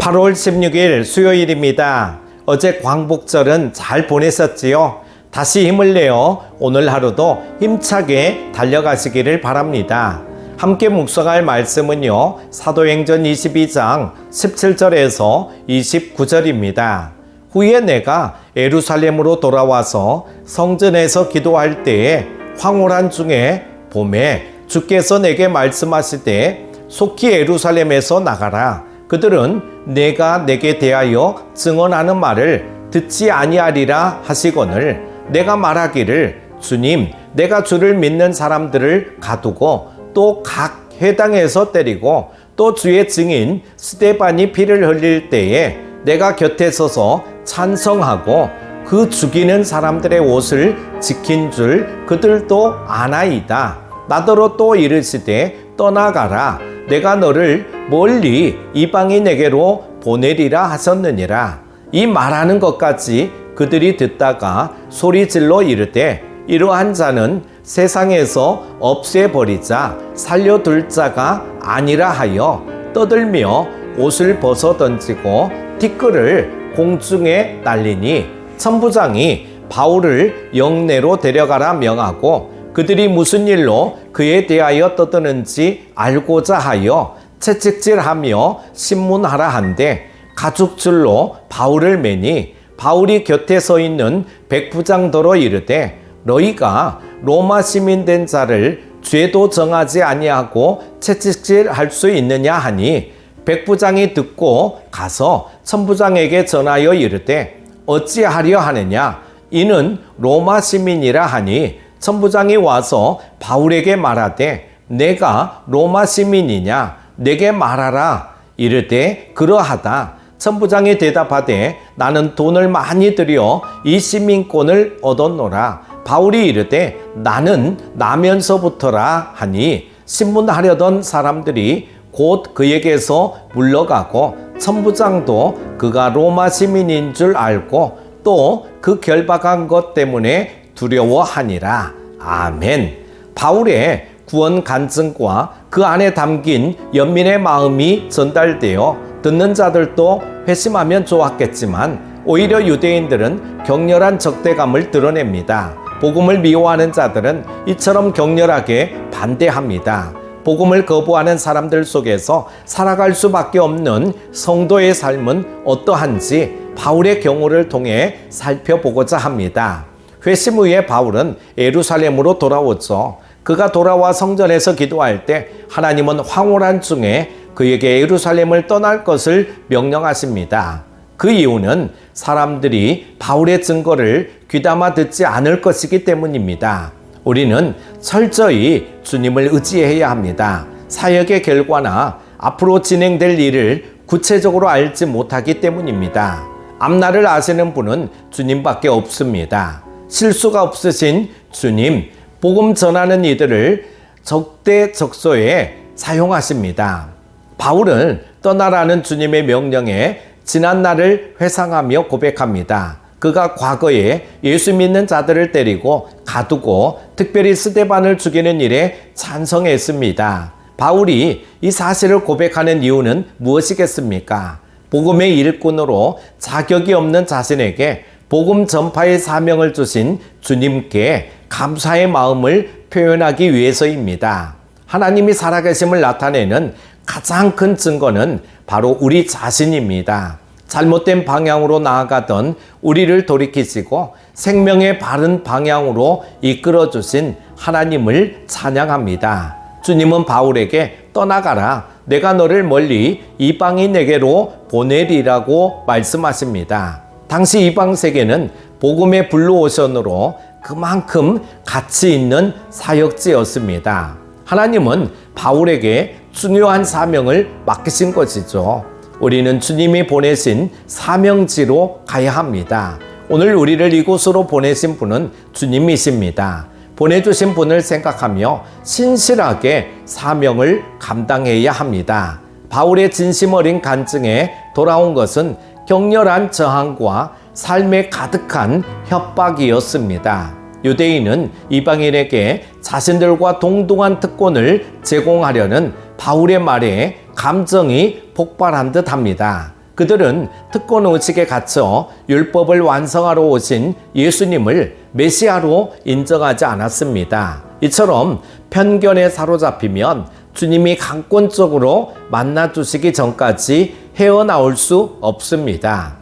8월 16일 수요일입니다. 어제 광복절은 잘 보내셨지요? 다시 힘을 내어 오늘 하루도 힘차게 달려가시기를 바랍니다. 함께 묵상할 말씀은요, 사도행전 22장 17절에서 29절입니다. 후에 내가 예루살렘으로 돌아와서 성전에서 기도할 때에 황홀한 중에 봄에 주께서 내게 말씀하시되 속히 예루살렘에서 나가라. 그들은 내가 내게 대하여 증언하는 말을 듣지 아니하리라 하시거늘 내가 말하기를 주님, 내가 주를 믿는 사람들을 가두고 또 각 회당에서 때리고 또 주의 증인 스데반이 피를 흘릴 때에 내가 곁에 서서 찬성하고 그 죽이는 사람들의 옷을 지킨 줄 그들도 아나이다. 나더러 또 이르시되 떠나가라. 내가 너를 멀리 이방인에게로 보내리라 하셨느니라. 이 말하는 것까지 그들이 듣다가 소리질러 이르되 이러한 자는 세상에서 없애버리자 살려둘 자가 아니라 하여 떠들며 옷을 벗어 던지고 티끌을 공중에 날리니 천부장이 바울을 영내로 데려가라 명하고 그들이 무슨 일로 그에 대하여 떠드는지 알고자 하여 채찍질하며 신문하라 한데 가죽줄로 바울을 매니 바울이 곁에 서 있는 백부장더러 이르되 너희가 로마 시민 된 자를 죄도 정하지 아니하고 채찍질할 수 있느냐 하니 백부장이 듣고 가서 천부장에게 전하여 이르되 어찌하려 하느냐 이는 로마 시민이라 하니 천부장이 와서 바울에게 말하되 내가 로마 시민이냐 내게 말하라. 이르되 그러하다. 천부장이 대답하되 나는 돈을 많이 들여 이 시민권을 얻었노라. 바울이 이르되 나는 나면서부터라 하니 신문하려던 사람들이 곧 그에게서 물러가고 천부장도 그가 로마 시민인 줄 알고 또 그 결박한 것 때문에 두려워하니라. 아멘. 바울의 구원 간증과 그 안에 담긴 연민의 마음이 전달되어 듣는 자들도 회심하면 좋았겠지만 오히려 유대인들은 격렬한 적대감을 드러냅니다. 복음을 미워하는 자들은 이처럼 격렬하게 반대합니다. 복음을 거부하는 사람들 속에서 살아갈 수밖에 없는 성도의 삶은 어떠한지 바울의 경우를 통해 살펴보고자 합니다. 회심 후에 바울은 예루살렘으로 돌아오죠. 그가 돌아와 성전에서 기도할 때 하나님은 황홀한 중에 그에게 예루살렘을 떠날 것을 명령하십니다. 그 이유는 사람들이 바울의 증거를 귀담아 듣지 않을 것이기 때문입니다. 우리는 철저히 주님을 의지해야 합니다. 사역의 결과나 앞으로 진행될 일을 구체적으로 알지 못하기 때문입니다. 앞날을 아시는 분은 주님밖에 없습니다. 실수가 없으신 주님, 복음 전하는 이들을 적대적소에 사용하십니다. 바울은 떠나라는 주님의 명령에 지난 날을 회상하며 고백합니다. 그가 과거에 예수 믿는 자들을 때리고 가두고 특별히 스데반을 죽이는 일에 찬성했습니다. 바울이 이 사실을 고백하는 이유는 무엇이겠습니까? 복음의 일꾼으로 자격이 없는 자신에게 복음 전파의 사명을 주신 주님께 감사의 마음을 표현하기 위해서입니다. 하나님이 살아계심을 나타내는 가장 큰 증거는 바로 우리 자신입니다. 잘못된 방향으로 나아가던 우리를 돌이키시고 생명의 바른 방향으로 이끌어 주신 하나님을 찬양합니다. 주님은 바울에게 떠나가라. 내가 너를 멀리 이방인에게로 보내리라고 말씀하십니다. 당시 이방 세계는 복음의 블루오션으로 그만큼 가치 있는 사역지였습니다. 하나님은 바울에게 중요한 사명을 맡기신 것이죠. 우리는 주님이 보내신 사명지로 가야 합니다. 오늘 우리를 이곳으로 보내신 분은 주님이십니다. 보내주신 분을 생각하며 신실하게 사명을 감당해야 합니다. 바울의 진심 어린 간증에 돌아온 것은 격렬한 저항과 삶에 가득한 협박이었습니다. 유대인은 이방인에게 자신들과 동등한 특권을 제공하려는 바울의 말에 감정이 폭발한 듯 합니다. 그들은 특권 의식에 갇혀 율법을 완성하러 오신 예수님을 메시아로 인정하지 않았습니다. 이처럼 편견에 사로잡히면 주님이 강권적으로 만나주시기 전까지 헤어나올 수 없습니다.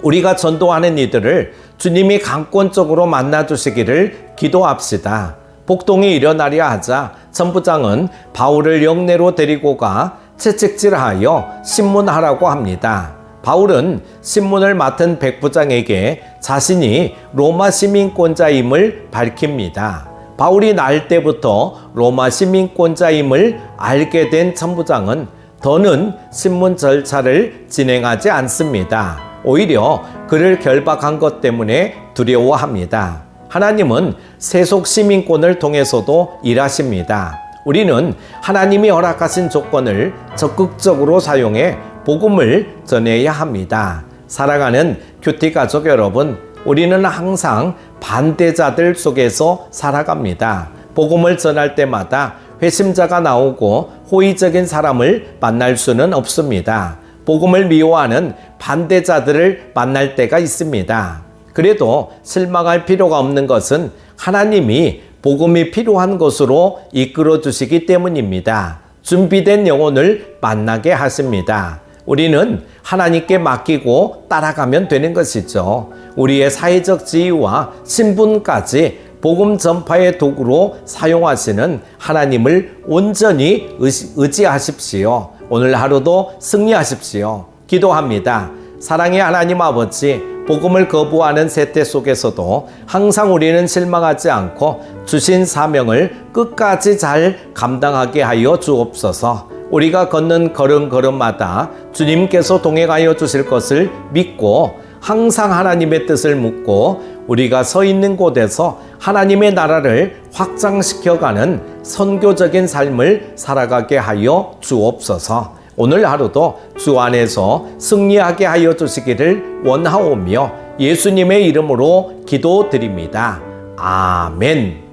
우리가 전도하는 이들을 주님이 강권적으로 만나주시기를 기도합시다. 폭동이 일어나려 하자 천부장은 바울을 영내로 데리고 가 채찍질하여 신문하라고 합니다. 바울은 신문을 맡은 백부장에게 자신이 로마 시민권자임을 밝힙니다. 바울이 날 때부터 로마 시민권자임을 알게 된 천부장은 더는 신문 절차를 진행하지 않습니다. 오히려 그를 결박한 것 때문에 두려워합니다. 하나님은 세속 시민권을 통해서도 일하십니다. 우리는 하나님이 허락하신 조건을 적극적으로 사용해 복음을 전해야 합니다. 사랑하는 큐티 가족 여러분, 우리는 항상 반대자들 속에서 살아갑니다. 복음을 전할 때마다 회심자가 나오고 호의적인 사람을 만날 수는 없습니다. 복음을 미워하는 반대자들을 만날 때가 있습니다. 그래도 실망할 필요가 없는 것은 하나님이 복음이 필요한 것으로 이끌어 주시기 때문입니다. 준비된 영혼을 만나게 하십니다. 우리는 하나님께 맡기고 따라가면 되는 것이죠. 우리의 사회적 지위와 신분까지 복음 전파의 도구로 사용하시는 하나님을 온전히 의지하십시오. 오늘 하루도 승리하십시오. 기도합니다. 사랑의 하나님 아버지, 복음을 거부하는 세대 속에서도 항상 우리는 실망하지 않고 주신 사명을 끝까지 잘 감당하게 하여 주옵소서. 우리가 걷는 걸음걸음마다 주님께서 동행하여 주실 것을 믿고 항상 하나님의 뜻을 묻고 우리가 서 있는 곳에서 하나님의 나라를 확장시켜가는 선교적인 삶을 살아가게 하여 주옵소서. 오늘 하루도 주 안에서 승리하게 하여 주시기를 원하오며 예수님의 이름으로 기도드립니다. 아멘.